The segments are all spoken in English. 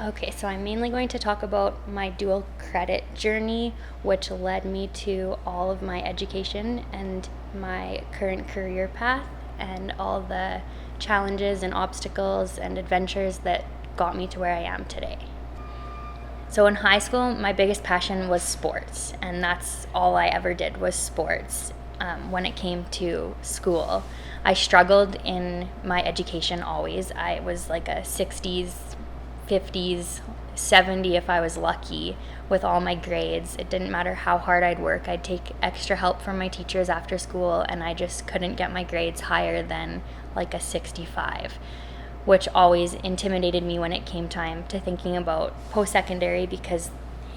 Okay, so I'm mainly going to talk about my dual credit journey, which led me to all of my education and my current career path, and all the challenges and obstacles and adventures that got me to where I am today. So in high school, my biggest passion was sports, and that's all I ever did was sports. When it came to school, I struggled in my education always. I was like a 60s, 50s, 70 if I was lucky with all my grades. It didn't matter how hard I'd work. I'd take extra help from my teachers after school, and I just couldn't get my grades higher than like a 65, which always intimidated me when it came time to thinking about post-secondary, because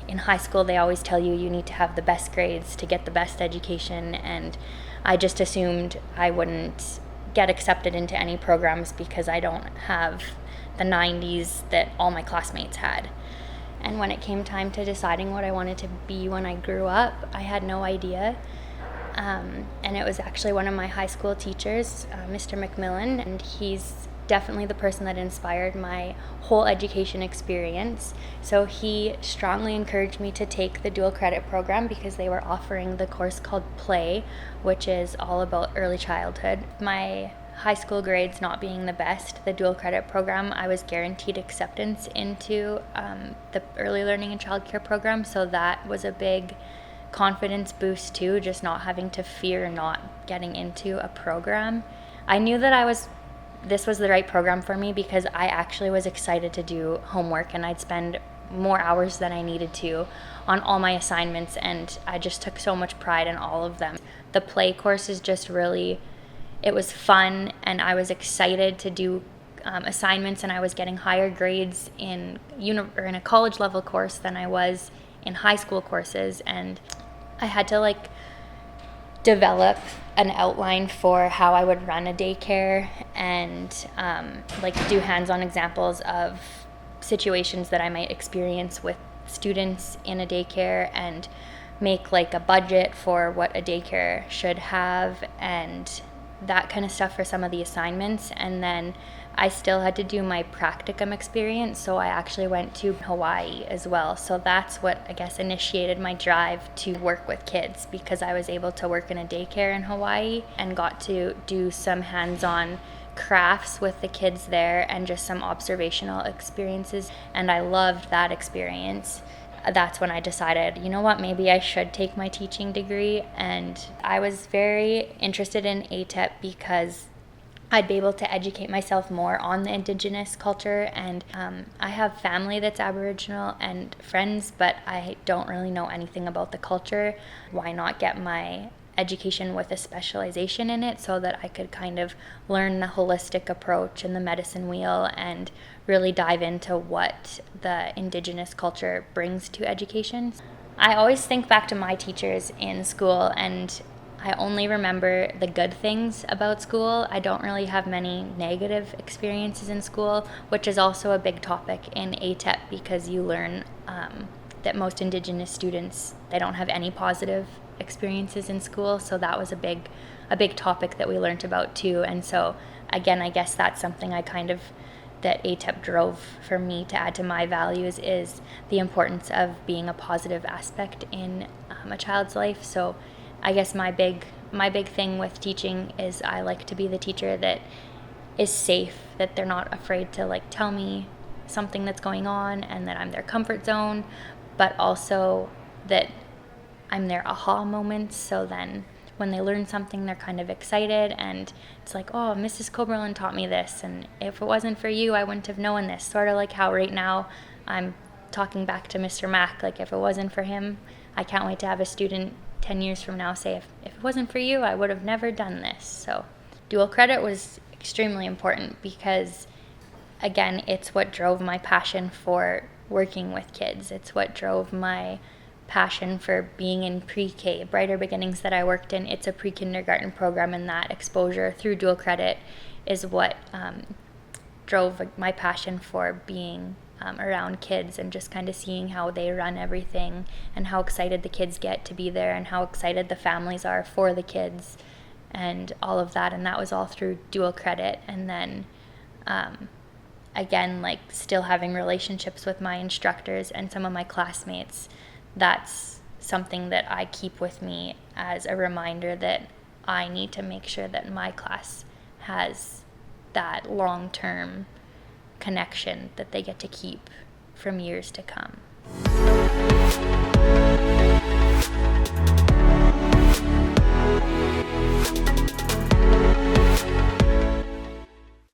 in high school they always tell you you need to have the best grades to get the best education, and I just assumed I wouldn't get accepted into any programs because I don't have the 90s that all my classmates had. And when it came time to deciding what I wanted to be when I grew up, I had no idea. And it was actually one of my high school teachers, Mr. McMillan, and he's definitely the person that inspired my whole education experience. So he strongly encouraged me to take the dual credit program because they were offering the course called Play, which is all about early childhood. My high school grades not being the best, the dual credit program, I was guaranteed acceptance into the early learning and childcare program, so that was a big confidence boost too, just not having to fear not getting into a program. I knew that this was the right program for me because I actually was excited to do homework, and I'd spend more hours than I needed to on all my assignments, and I just took so much pride in all of them. The Play course is just really, it was fun, and I was excited to do assignments, and I was getting higher grades in a college level course than I was in high school courses, and I had to develop an outline for how I would run a daycare and do hands-on examples of situations that I might experience with students in a daycare, and make a budget for what a daycare should have and that kind of stuff for some of the assignments. And then I still had to do my practicum experience, so I actually went to Hawaii as well. So that's what I guess initiated my drive to work with kids, because I was able to work in a daycare in Hawaii and got to do some hands-on crafts with the kids there and just some observational experiences, and I loved that experience. That's when I decided, you know what, maybe I should take my teaching degree. And I was very interested in ATEP because I'd be able to educate myself more on the Indigenous culture, and I have family that's Aboriginal and friends, but I don't really know anything about the culture. Why not get my education with a specialization in it so that I could kind of learn the holistic approach and the medicine wheel and really dive into what the Indigenous culture brings to education. I always think back to my teachers in school, and I only remember the good things about school. I don't really have many negative experiences in school, which is also a big topic in ATEP, because you learn that most Indigenous students, they don't have any positive experiences in school. So that was a big topic that we learned about too. And so again, I guess that's something that ATEP drove for me to add to my values, is the importance of being a positive aspect in a child's life. So I guess my big thing with teaching is I like to be the teacher that is safe, that they're not afraid to tell me something that's going on and that I'm their comfort zone, but also that I'm their aha moments. So then when they learn something, they're kind of excited, and it's like, oh, Mrs. Koberlin taught me this, and if it wasn't for you, I wouldn't have known this. Sort of like how right now I'm talking back to Mr. Mack, if it wasn't for him, I can't wait to have a student 10 years from now say, if it wasn't for you, I would have never done this. So dual credit was extremely important because, again, it's what drove my passion for working with kids. It's what drove my passion for being in pre-K. Brighter Beginnings that I worked in, it's a pre-kindergarten program, and that exposure through dual credit is what drove my passion for being around kids and just kind of seeing how they run everything and how excited the kids get to be there and how excited the families are for the kids and all of that. And that was all through dual credit. And then again, like still having relationships with my instructors and some of my classmates, that's something that I keep with me as a reminder that I need to make sure that my class has that long-term connection that they get to keep from years to come.